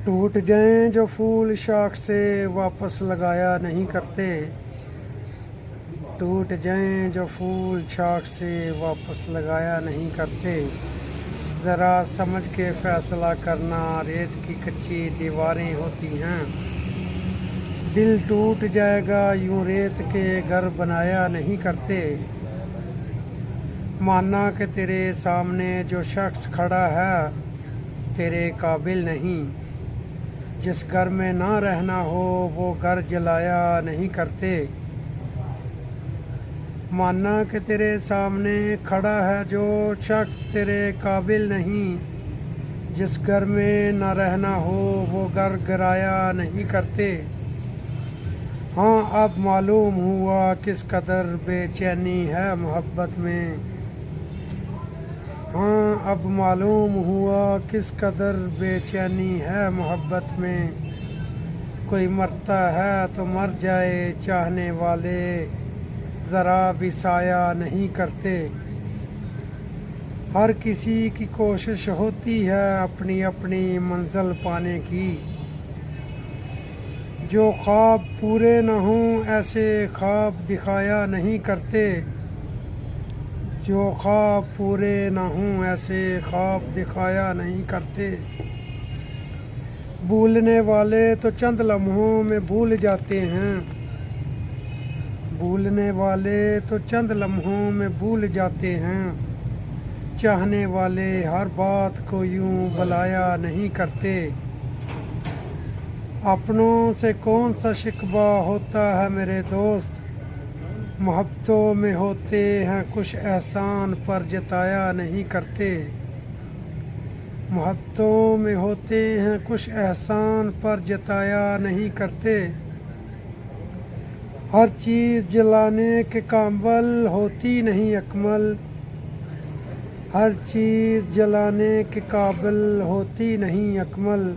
टूट जाएं जो फूल शाख से वापस लगाया नहीं करते। टूट जाएं जो फूल शाख से वापस लगाया नहीं करते। ज़रा समझ के फ़ैसला करना, रेत की कच्ची दीवारें होती हैं। दिल टूट जाएगा यूं रेत के घर बनाया नहीं करते। माना कि तेरे सामने जो शख्स खड़ा है तेरे काबिल नहीं। जिस घर में ना रहना हो वो घर जलाया नहीं करते। माना कि तेरे सामने खड़ा है जो शख्स तेरे काबिल नहीं। जिस घर में ना रहना हो वो घर गिराया नहीं करते। हाँ, अब मालूम हुआ किस कदर बेचैनी है मोहब्बत में। हाँ, अब मालूम हुआ किस कदर बेचैनी है मोहब्बत में। कोई मरता है तो मर जाए, चाहने वाले ज़रा भी साया नहीं करते। हर किसी की कोशिश होती है अपनी अपनी मंजिल पाने की। जो ख्वाब पूरे न हों ऐसे ख्वाब दिखाया नहीं करते। जो ख्वाब पूरे न हों ऐसे ख्वाब दिखाया नहीं करते। भूलने वाले तो चंद लम्हों में भूल जाते हैं। भूलने वाले तो चंद लम्हों में भूल जाते हैं। चाहने वाले हर बात को यूं बुलाया नहीं करते। अपनों से कौन सा शिकवा होता है मेरे दोस्त। मोहब्बतों में होते हैं कुछ एहसान पर जताया नहीं करते। मोहब्बतों में होते हैं कुछ एहसान पर जताया नहीं करते। हर चीज़ जलाने के काबिल होती नहीं अकमल। हर चीज़ जलाने के काबिल होती नहीं अकमल।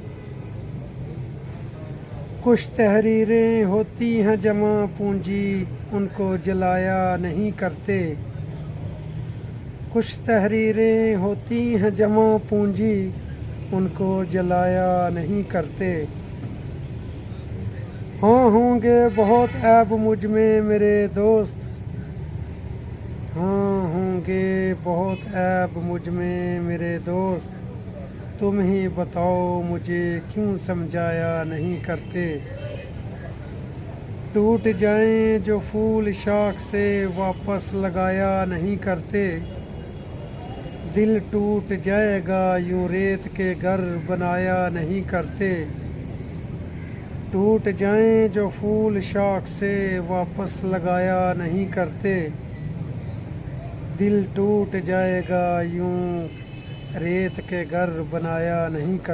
कुछ तहरीरें होती हैं जमा पूंजी, उनको जलाया नहीं करते। कुछ तहरीरें होती हैं जमा पूंजी, उनको जलाया नहीं करते। हाँ, होंगे बहुत ऐब मुझ में मेरे दोस्त। हाँ, होंगे बहुत ऐब मुझ में मेरे दोस्त। तुम ही बताओ मुझे क्यों समझाया नहीं करते। टूट जाएं जो फूल शाख से वापस लगाया नहीं करते। दिल टूट जाएगा यूं रेत के घर बनाया नहीं करते। टूट जाएं जो फूल शाख से वापस लगाया नहीं करते। दिल टूट जाएगा यूं रेत के घर बनाया नहीं करते।